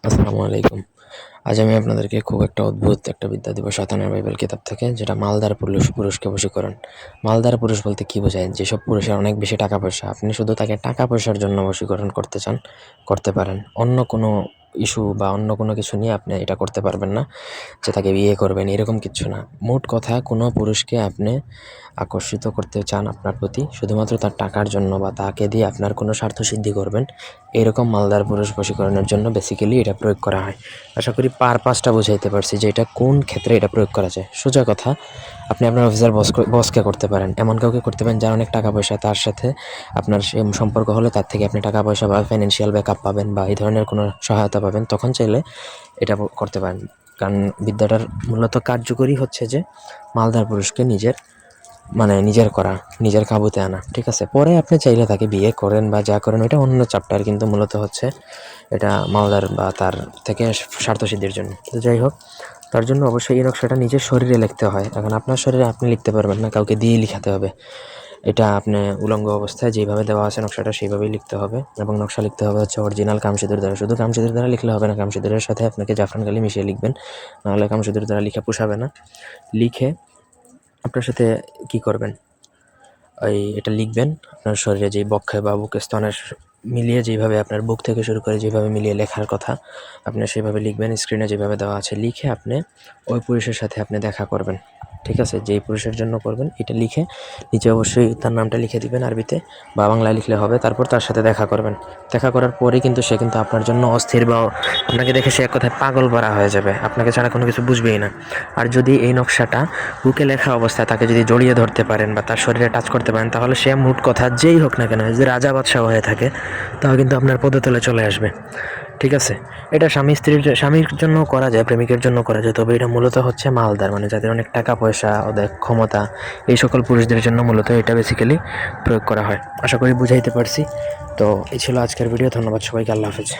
আসসালামু আলাইকুম। আজ আমি আপনাদেরকে খুব একটা অদ্ভুত একটা বিদ্যা দিব শয়তানের বাইবেল কিতাব থেকে, যেটা মালদার পুরুষকে বশীকরণ। মালদার পুরুষ বলতে কী বোঝায়? যেসব পুরুষের অনেক বেশি টাকা পয়সা, আপনি শুধু তাকে টাকা পয়সার জন্য বশীকরণ করতে চান, করতে পারেন। অন্য কোনো ইস্যু বা অন্য কোনো কিছু নিয়ে আপনি এটা করতে পারবেন না, যে তাকে বিয়ে করবেন এরকম কিচ্ছু না। মোট কথা, কোনো পুরুষকে আপনি আকর্ষিত করতে চান আপনার প্রতি শুধুমাত্র তার টাকার জন্য, বা তাকে দিয়ে আপনার কোনো স্বার্থসিদ্ধি করবেন, এরকম মালদার পুরুষ বশীকরণের জন্য বেসিক্যালি এটা প্রয়োগ করা হয়। আশা করি পারপাসটা বুঝাইতে পারছি যে এটা কোন ক্ষেত্রে এটা প্রয়োগ করা যায়। সোজা কথা, আপনি আপনার অফিসার বসকে করতে পারেন, এমন কাউকে করতে পারেন যার অনেক টাকা পয়সা, তার সাথে আপনার সে সম্পর্ক হলে তার থেকে আপনি টাকা পয়সা বা ফাইন্যান্সিয়াল ব্যাকআপ পাবেন বা এই ধরনের কোনো সহায়তা পাবেন, তখন চাইলে এটা করতে পারেন। কারণ বিদ্যাটার মূলত কার্যকরী হচ্ছে যে মালদার পুরুষকে নিজের করা, নিজের কাবুতে আনা। ঠিক আছে, পরে আপনি চাইলে তাকে বিয়ে করেন বা যা করেন, ওইটা অন্য চ্যাপ্টার, কিন্তু মূলত হচ্ছে এটা মালদার বা তার থেকে স্বার্থসিদ্ধির জন্য। তো যাই হোক, তার জন্য অবশ্যই এই নকশাটা নিজের শরীরে লিখতে হয়। এখন আপনার শরীরে আপনি লিখতে পারবেন না, কাউকে দিয়ে লিখাতে হবে। এটা আপনি উলঙ্গ অবস্থায় যেভাবে দেওয়া আছে নকশাটা সেইভাবেই লিখতে হবে, এবং নকশা লিখতে হবে হচ্ছে অরিজিনাল কামসিঁদুর দ্বারা। শুধু কামসিঁদুর দ্বারা লিখলে হবে না, কামসিঁদুরের সাথে আপনাকে জাফরান কালি মিশিয়ে লিখবেন, নাহলে কামসিঁদুর দ্বারা লিখা পোষাবে না। লিখে আপনার সাথে কি করবেন, এটা লিখবেন আপনার শরীরে, যেই বক্ষে বা বুকের স্তনের মিলিয়ে, যেভাবে আপনার বুক থেকে শুরু করে যেভাবে মিলিয়ে লেখার কথা আপনি সেভাবে লিখবেন, স্ক্রিনে যেভাবে দেওয়া আছে। লিখে আপনি ওই পুরুষের সাথে আপনি দেখা করবেন। ঠিক আছে, যেই পুরুষের জন্য করবেন এটা লিখে নিচে অবশ্যই তার নামটা লিখে দিবেন আরবিতে, বা বাংলায় লিখলে হবে। তারপর তার সাথে দেখা করবেন। দেখা করার পরেই কিন্তু সে কিন্তু আপনার জন্য অস্থির, বা আপনাকে দেখে সে এক কথায় পাগল পারা হয়ে যাবে, আপনাকে ছাড়া কোনো কিছু বুঝবেই না। আর যদি এই নকশাটা বুকে লেখা অবস্থায় তাকে যদি জড়িয়ে ধরতে পারেন বা তার শরীরে টাচ করতে পারেন, তাহলে সে মোট কথা যেই হোক না কেন, যদি রাজা বাদশাহ হয়ে থাকে, তাহলে কিন্তু আপনার পদতলে চলে আসবে। ঠিক আছে, এটা স্বামীর জন্য করা যায়, প্রেমিকের জন্য করা যায়, তবে এটা মূলত হচ্ছে মালদার, যাদের অনেক টাকা পয়সা, ওদের ক্ষমতা, এই সকল পুরুষদের জন্য মূলত এটা বেসিক্যালি প্রয়োগ করা হয়। আশা করি বুঝাইতে পারছি। তো এই ছিল আজকের ভিডিও। ধন্যবাদ সবাইকে। আল্লাহ হাফেজ।